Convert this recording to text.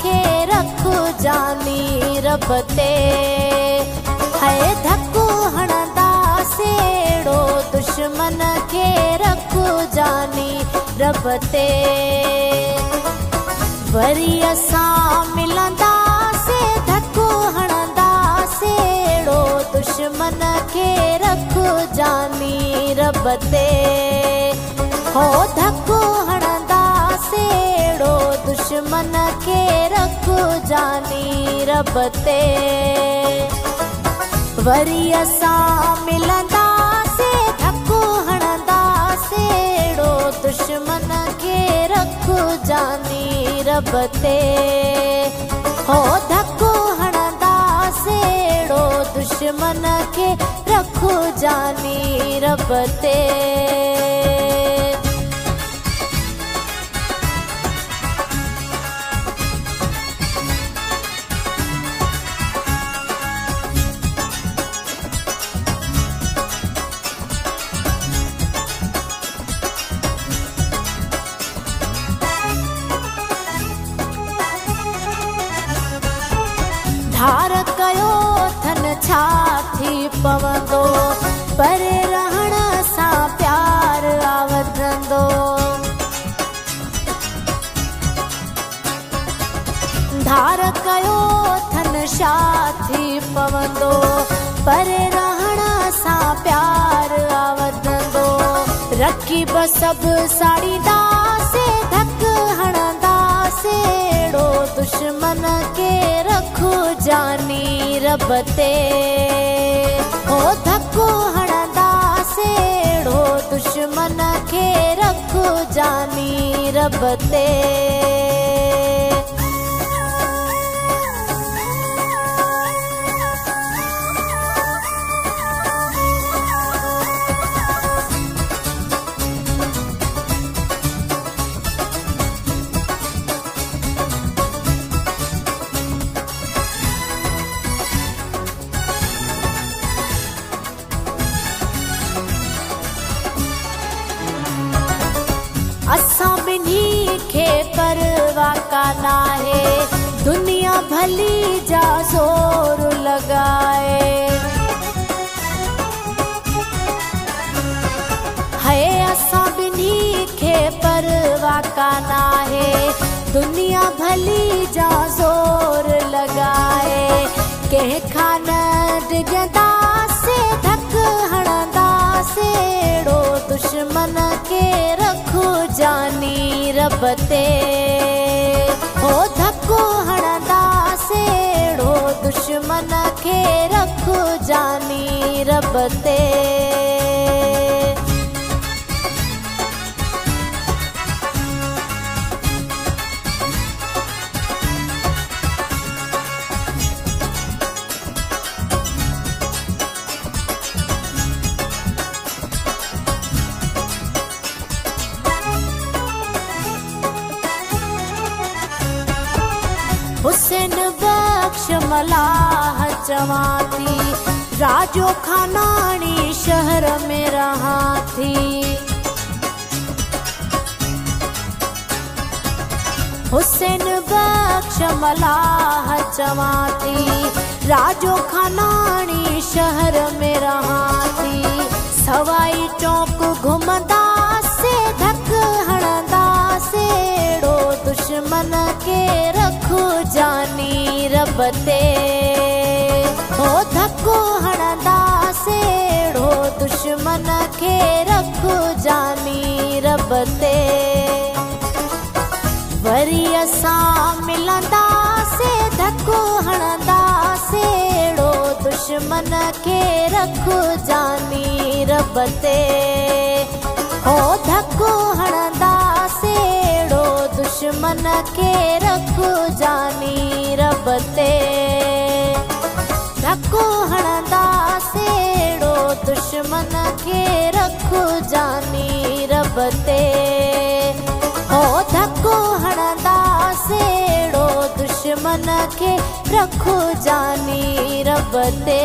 खे रखो जानी रब ते। है धक्को हणंदा सेड़ो दुश्मन खे रखो जानी रब ते। वरी असां मिलंदा से धक्को हणंदा सेड़ो दुश्मन खे रखो जानी रब ते। हो धक्को हणंदा सेड़ो दुश्मन खे रखो जानी रब ते। वरी असां मिलंदा से धक्को हणंदा सेड़ो दुश्मन खे रखो जानी रब ते। हो धक्को हणंदा सेड़ो दुश्मन खे रखो जानी रब ते। धार कयो थन छा थी पवंदो परे रहण सां प्यार आवधंदो। धार कयो थन छा थी पवंदो परे रहण सां प्यार आवधंदो। रकीब सभु साड़ींदा से धक हणंदा सेड़ो दुश्मन खे रखो जानी रब ते। हो धक्को हणंदा सेड़ो दुश्मन खे रखो जानी रब ते। असां ॿिन्ही खे परवाह कान आहे दुनिया भली जा ज़ोर लॻाए। है असां ॿिन्ही खे परवाह कान आहे दुनिया भली जा ज़ोर लॻाए। कंहिंखां न डिॼंदा से धक हणंदा सेड़ो दुश्मन खे रखो जानी रब ते। हो धक्को हणंदा सेड़ो दुश्मन खे रखो जानी रब ते। हुसैन बख्श मलाह चवां थी राजो खानानी शहर में रहा थी। हुसैन बख्श मलाह चवां थी राजो खानानी शहर में रहा थी। सवाई चौक घुमंदा से धक हणंदा सेड़ो दुश्मन खे रखो जानी रब ते। हो धक्को हणंदा सेड़ो दुश्मन खे रखो जानी रब ते। वरी असां मिलंदा से धक्को हणंदा सेड़ो दुश्मन खे रखो जानी रब ते। हो धक्को हणंदा सेड़ो दुश्मन खे रखो जानी रब ते। धक्को हणंदा सेड़ो दुश्मन खे रखो जानी रब ते। हो धक्को हणंदा सेड़ो दुश्मन खे रखो जानी रब ते।